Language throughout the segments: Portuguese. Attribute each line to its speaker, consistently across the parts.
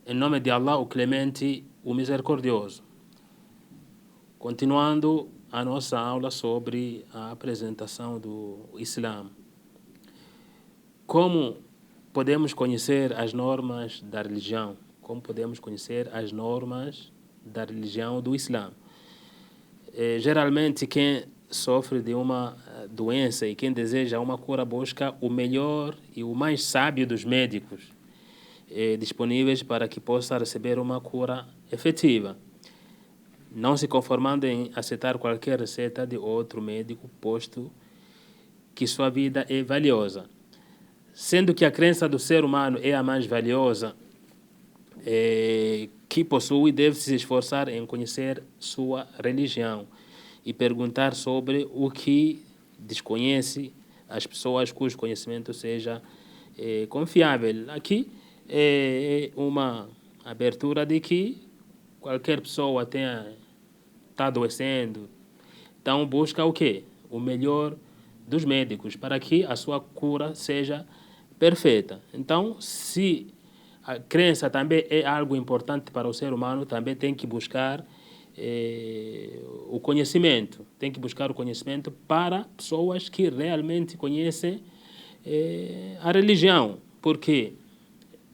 Speaker 1: Em nome de Allah, o Clemente, o Misericordioso. Continuando a nossa aula sobre a apresentação do Islã. Como podemos conhecer as normas da religião? Como podemos conhecer as normas da religião do Islã? Geralmente, quem sofre de uma doença e quem deseja uma cura busca o melhor e o mais sábio dos médicos disponíveis para que possa receber uma cura efetiva, não se conformando em aceitar qualquer receita de outro médico, posto que sua vida é valiosa. Sendo que a crença do ser humano é a mais valiosa que possui, deve se esforçar em conhecer sua religião e perguntar sobre o que desconhece as pessoas cujo conhecimento seja confiável. Aqui é uma abertura de que qualquer pessoa está adoecendo, então busca o quê? O melhor dos médicos para que a sua cura seja perfeita. Então, se a crença também é algo importante para o ser humano, também tem que buscar o conhecimento. Tem que buscar o conhecimento para pessoas que realmente conhecem a religião, porque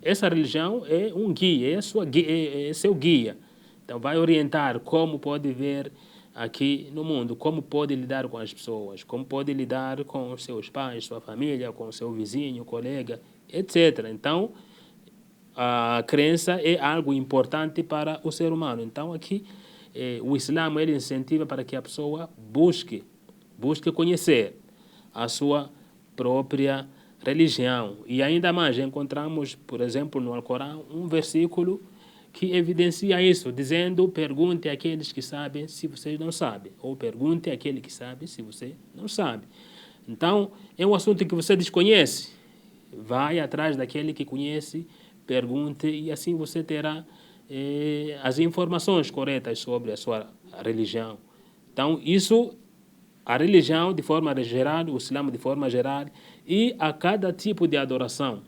Speaker 1: essa religião é um guia, é seu guia. Então vai orientar como pode ver aqui no mundo, como pode lidar com as pessoas, como pode lidar com os seus pais, sua família, com o seu vizinho, colega, etc. Então, a crença é algo importante para o ser humano. Então, aqui, o Islã ele incentiva para que a pessoa busque conhecer a sua própria religião. E ainda mais, encontramos, por exemplo, no Alcorão, um versículo que evidencia isso, dizendo: pergunte àqueles que sabem se vocês não sabem, ou pergunte àquele que sabe se você não sabe. Então, é um assunto que você desconhece, vai atrás daquele que conhece, pergunte, e assim você terá as informações corretas sobre a sua religião. Então, isso, a religião de forma geral, o Islã de forma geral, e a cada tipo de adoração,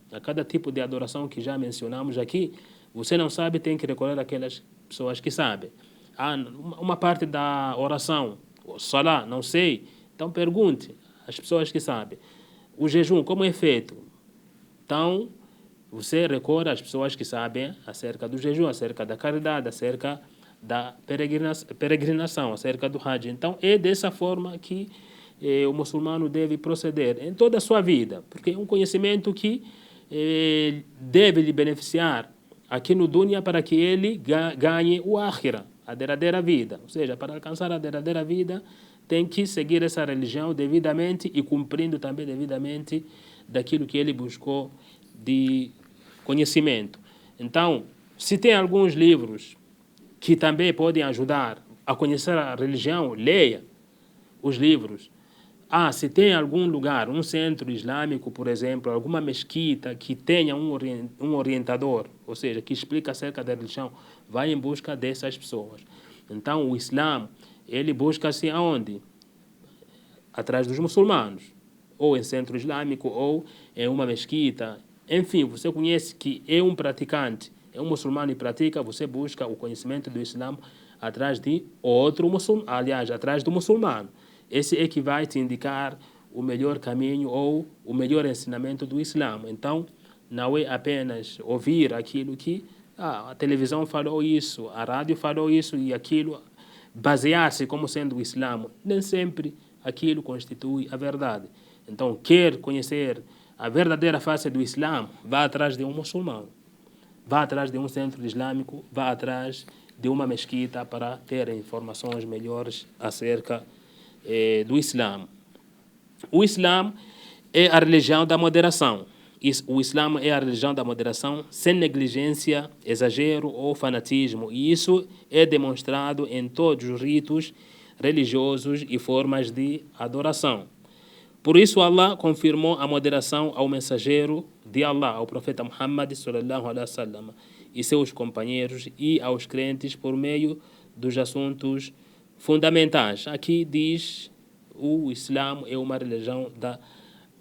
Speaker 1: que já mencionamos aqui, você não sabe, tem que recorrer àquelas pessoas que sabem. Uma parte da oração, o Salah, não sei, então pergunte às pessoas que sabem. O jejum, como é feito? Então, você recorre às pessoas que sabem acerca do jejum, acerca da caridade, acerca da peregrinação, acerca do Hajj. Então, é dessa forma que o muçulmano deve proceder em toda a sua vida, porque é um conhecimento que deve lhe beneficiar aqui no dunya para que ele ganhe o akhira, a derradeira vida. Ou seja, para alcançar a derradeira vida, tem que seguir essa religião devidamente e cumprindo também devidamente daquilo que ele buscou de conhecimento. Então, se tem alguns livros que também podem ajudar a conhecer a religião, leia os livros. Se tem algum lugar, um centro islâmico, por exemplo, alguma mesquita que tenha um orientador, ou seja, que explica acerca da religião, vai em busca dessas pessoas. Então, o Islã, ele busca-se aonde? Atrás dos muçulmanos, ou em centro islâmico, ou em uma mesquita. Enfim, você conhece que é um praticante, é um muçulmano e pratica, você busca o conhecimento do Islã atrás de outro muçulmano, aliás, atrás do muçulmano. Esse é que vai te indicar o melhor caminho ou o melhor ensinamento do Islã. Então, não é apenas ouvir aquilo que a televisão falou isso, a rádio falou isso e aquilo, basear-se como sendo o Islã. Nem sempre aquilo constitui a verdade. Então, quer conhecer a verdadeira face do Islã, vá atrás de um muçulmano, vá atrás de um centro islâmico, vá atrás de uma mesquita para ter informações melhores acerca do Islã. O Islã é a religião da moderação. O Islã é a religião da moderação sem negligência, exagero ou fanatismo. E isso é demonstrado em todos os ritos religiosos e formas de adoração. Por isso, Allah confirmou a moderação ao mensageiro de Allah, ao profeta Muhammad sallallahu alaihi wasallam, e seus companheiros e aos crentes por meio dos assuntos fundamentais. Aqui diz: o Islã é uma religião da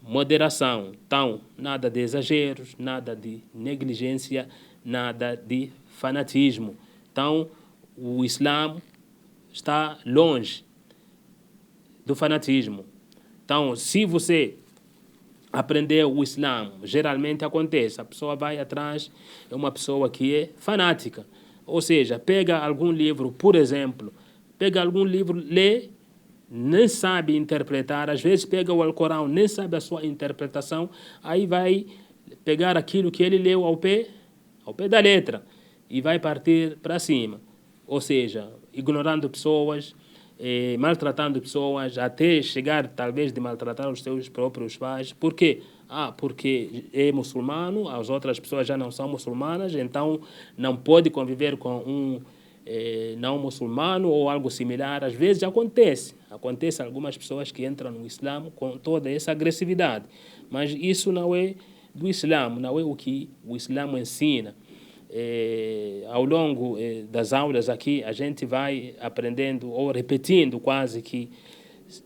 Speaker 1: moderação. Então, nada de exageros, nada de negligência, nada de fanatismo. Então, o Islã está longe do fanatismo. Então, se você aprender o Islã, geralmente acontece, a pessoa vai atrás de uma pessoa que é fanática. Ou seja, pega algum livro, por exemplo, pega algum livro, lê, nem sabe interpretar, às vezes pega o Alcorão, nem sabe a sua interpretação, aí vai pegar aquilo que ele leu ao pé da letra e vai partir para cima. Ou seja, ignorando pessoas, maltratando pessoas, até chegar talvez de maltratar os seus próprios pais. Por quê? Porque é muçulmano, as outras pessoas já não são muçulmanas, então não pode conviver com um não muçulmano ou algo similar. Às vezes acontece algumas pessoas que entram no Islã com toda essa agressividade, mas isso não é do Islã, não é o que o Islã ensina. Ao longo das aulas aqui, a gente vai aprendendo ou repetindo quase que,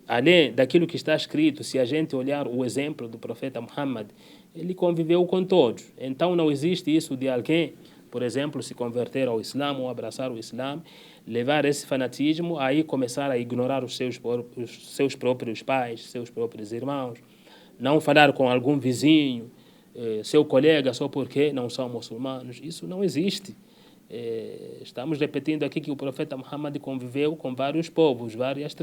Speaker 1: além daquilo que está escrito, se a gente olhar o exemplo do profeta Muhammad, ele conviveu com todos. Então não existe isso de alguém, por exemplo, se converter ao Islã ou abraçar o Islã, levar esse fanatismo, aí começar a ignorar os seus próprios pais, seus próprios irmãos, não falar com algum vizinho, seu colega só porque não são muçulmanos. Isso não existe. Estamos repetindo aqui que o profeta Muhammad conviveu com vários povos, várias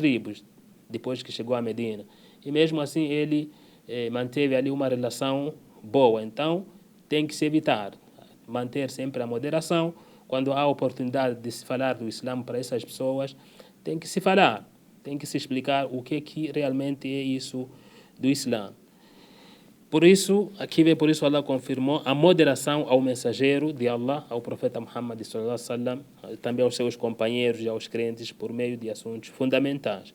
Speaker 1: tribos, depois que chegou a Medina. E mesmo assim ele manteve ali uma relação boa. Então tem que se evitar, manter sempre a moderação. Quando há oportunidade de se falar do Islã para essas pessoas, tem que se falar, tem que se explicar o que realmente é isso do Islã. Por isso Allah confirmou a moderação ao mensageiro de Allah, ao profeta Muhammad sallallahu alaihi wasallam, também aos seus companheiros e aos crentes por meio de assuntos fundamentais.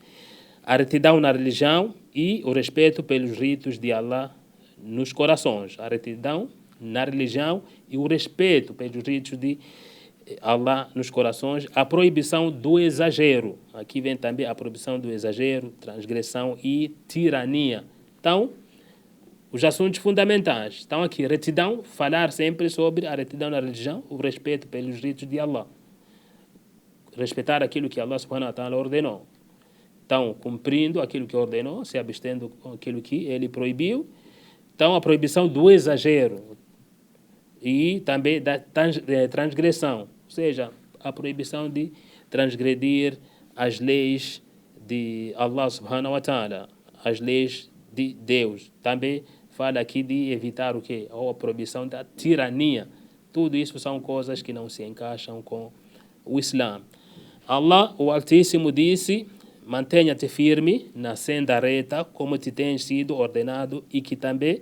Speaker 1: A retidão na religião e o respeito pelos ritos de Allah nos corações. A retidão na religião e o respeito pelos ritos de Allah nos corações. A proibição do exagero. Aqui vem também a proibição do exagero, transgressão e tirania. Então, os assuntos fundamentais estão aqui. Retidão, falar sempre sobre a retidão na religião, o respeito pelos ritos de Allah. Respeitar aquilo que Allah subhanahu wa ta'ala ordenou. Então, cumprindo aquilo que ordenou, se abstendo aquilo que ele proibiu. Então, a proibição do exagero e também da transgressão. Ou seja, a proibição de transgredir as leis de Allah subhanahu wa ta'ala, as leis de Deus. Também fala aqui de evitar o quê? Ou a proibição da tirania. Tudo isso são coisas que não se encaixam com o Islã. Allah, o Altíssimo, disse: mantenha-te firme na senda reta, como te tem sido ordenado, e que também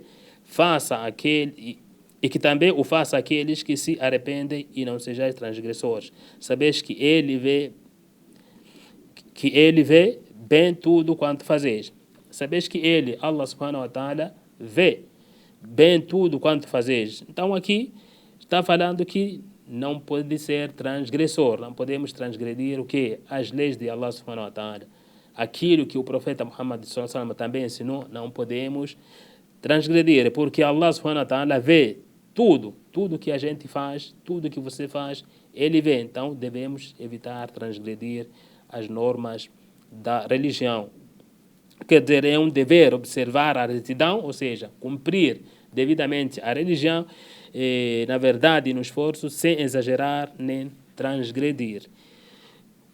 Speaker 1: o faça aqueles que se arrependem e não sejais transgressores. Sabes que ele vê bem tudo quanto fazes. Sabes que ele, Allah subhanahu wa ta'ala, vê bem tudo quanto fazes. Então aqui está falando que não pode ser transgressor, não podemos transgredir o que? As leis de Allah subhanahu wa ta'ala. Aquilo que o profeta Muhammad sallallahu alaihi wasallam também ensinou, não podemos transgredir, porque Allah subhanahu wa ta'ala vê tudo que a gente faz, tudo que você faz, ele vê. Então devemos evitar transgredir as normas da religião. Quer dizer, é um dever observar a retidão, ou seja, cumprir devidamente a religião, na verdade e no esforço, sem exagerar nem transgredir.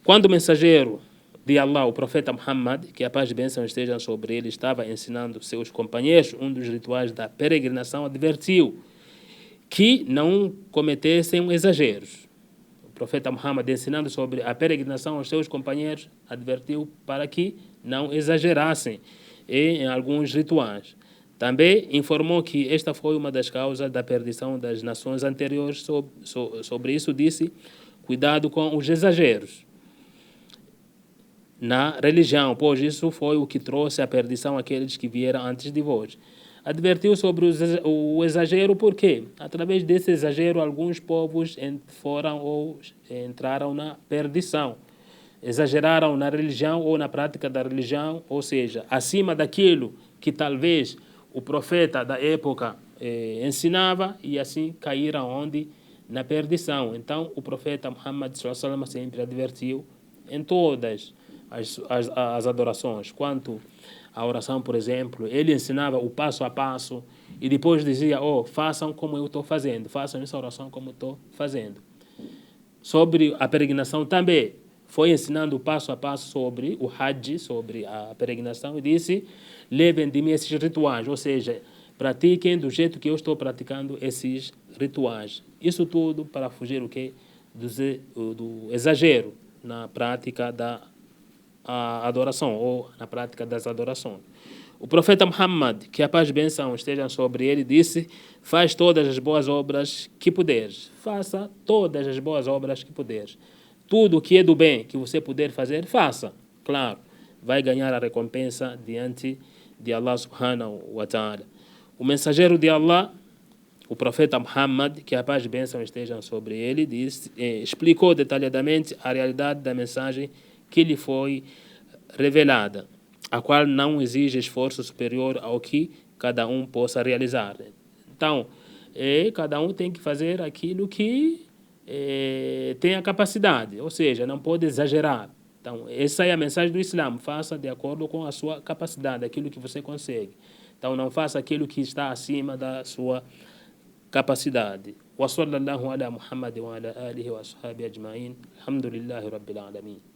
Speaker 1: Quando o mensageiro de Allah, o profeta Muhammad, que a paz e bênção estejam sobre ele, estava ensinando seus companheiros um dos rituais da peregrinação, advertiu que não cometessem exageros. O profeta Muhammad, ensinando sobre a peregrinação aos seus companheiros, advertiu para que não exagerassem em alguns rituais. Também informou que esta foi uma das causas da perdição das nações anteriores. Sobre isso disse: cuidado com os exageros na religião, pois isso foi o que trouxe a perdição àqueles que vieram antes de vós. Advertiu sobre o exagero porque, através desse exagero, alguns povos foram ou entraram na perdição. Exageraram na religião ou na prática da religião, ou seja, acima daquilo que talvez o profeta da época ensinava e assim caíram onde? Na perdição. Então o profeta Muhammad sallallahu alaihi wasallam sempre advertiu em todas as adorações. Quanto à oração, por exemplo, ele ensinava o passo a passo e depois dizia, façam como eu estou fazendo, façam essa oração como eu estou fazendo. Sobre a peregrinação também, foi ensinando passo a passo sobre o Hajj, sobre a peregrinação, e disse, levem de mim esses rituais, ou seja, pratiquem do jeito que eu estou praticando esses rituais. Isso tudo para fugir o quê? Do exagero na prática da adoração ou na prática das adorações. O profeta Muhammad, que a paz e bênção estejam sobre ele, disse, faz todas as boas obras que puderes. Faça todas as boas obras que puderes. Tudo o que é do bem que você puder fazer, faça. Claro, vai ganhar a recompensa diante de Allah subhanahu wa ta'ala. O mensageiro de Allah, o profeta Muhammad, que a paz e bênção estejam sobre ele, explicou detalhadamente a realidade da mensagem que lhe foi revelada, a qual não exige esforço superior ao que cada um possa realizar. Então, cada um tem que fazer aquilo que tem a capacidade, ou seja, não pode exagerar. Então, essa é a mensagem do Islã, faça de acordo com a sua capacidade, aquilo que você consegue. Então, não faça aquilo que está acima da sua capacidade. Wa sallallahu ala Muhammad wa ala alihi wa ashabihi ajma'in. Alhamdulillahi rabbil alamin.